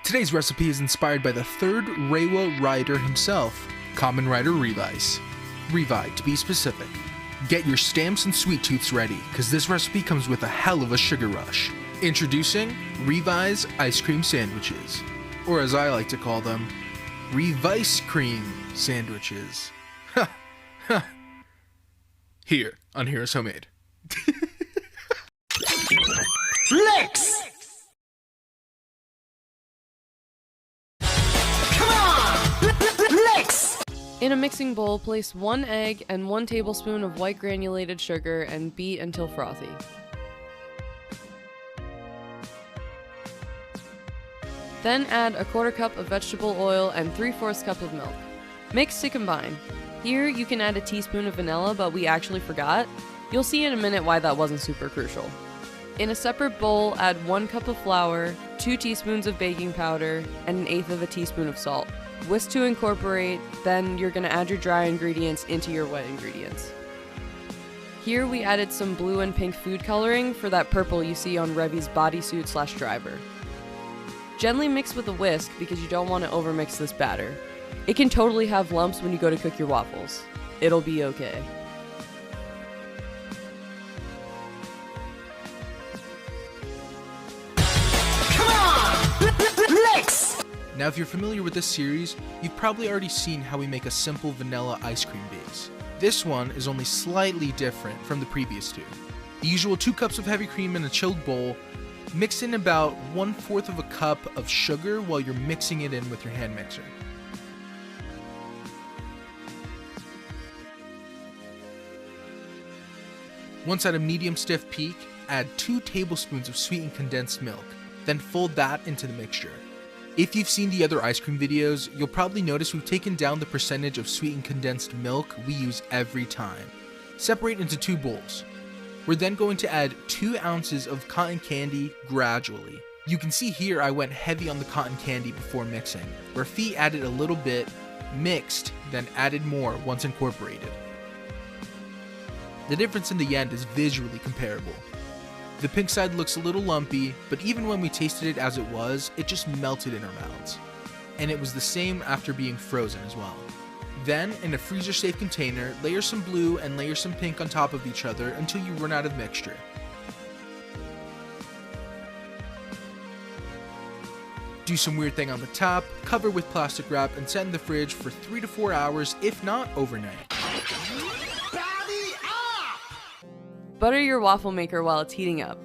Today's recipe is inspired by the third Reiwa rider himself, Kamen Rider Revice. Revi, to be specific. Get your stamps and sweet tooths ready, cause this recipe comes with a hell of a sugar rush. Introducing Revi's ice cream sandwiches, or as I like to call them, Revice cream sandwiches. Ha! Ha! Here on Heroes Homemade. Flex! Come on! Flex! In a mixing bowl, place 1 egg and 1 tablespoon of white granulated sugar and beat until frothy. Then add a 1/4 cup of vegetable oil and 3/4 cup of milk. Mix to combine. Here you can add a teaspoon of vanilla, but we actually forgot. You'll see in a minute why that wasn't super crucial. In a separate bowl, add 1 cup of flour, 2 teaspoons of baking powder, and 1/8 of a teaspoon of salt. Whisk to incorporate, then you're going to add your dry ingredients into your wet ingredients. Here we added some blue and pink food coloring for that purple you see on Revi's bodysuit/driver. Gently mix with a whisk because you don't want to overmix this batter. It can totally have lumps when you go to cook your waffles. It'll be okay. Come on! Flex! Now if you're familiar with this series, you've probably already seen how we make a simple vanilla ice cream base. This one is only slightly different from the previous two. The usual 2 cups of heavy cream in a chilled bowl. Mix in about 1/4 of a cup of sugar while you're mixing it in with your hand mixer. Once at a medium stiff peak, add 2 tablespoons of sweetened condensed milk, then fold that into the mixture. If you've seen the other ice cream videos, you'll probably notice we've taken down the percentage of sweetened condensed milk we use every time. Separate into 2 bowls. We're then going to add 2 ounces of cotton candy gradually. You can see here I went heavy on the cotton candy before mixing, where Phi added a little bit, mixed, then added more once incorporated. The difference in the end is visually comparable. The pink side looks a little lumpy, but even when we tasted it as it was, it just melted in our mouths. And it was the same after being frozen as well. Then, in a freezer-safe container, layer some blue and layer some pink on top of each other until you run out of mixture. Do some weird thing on the top, cover with plastic wrap, and set in the fridge for 3 to 4 hours, if not overnight. Body up! Butter your waffle maker while it's heating up.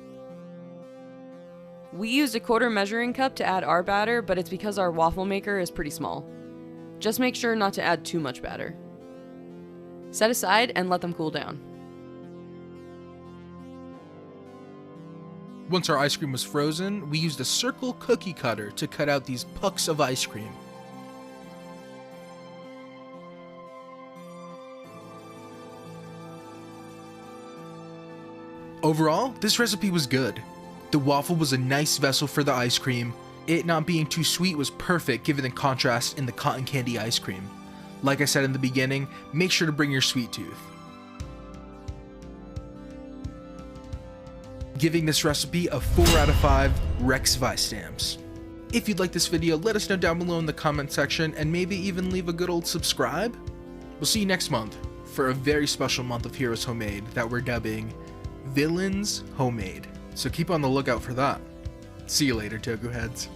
We used a 1/4 measuring cup to add our batter, but it's because our waffle maker is pretty small. Just make sure not to add too much batter. Set aside and let them cool down. Once our ice cream was frozen, we used a circle cookie cutter to cut out these pucks of ice cream. Overall, this recipe was good. The waffle was a nice vessel for the ice cream. It not being too sweet was perfect given the contrast in the cotton candy ice cream. Like I said in the beginning, make sure to bring your sweet tooth. Giving this recipe a 4 out of 5 Revice stamps. If you'd like this video, let us know down below in the comment section and maybe even leave a good old subscribe. We'll see you next month for a very special month of Heroes Homemade that we're dubbing Villains Homemade. So keep on the lookout for that. See you later, toku heads.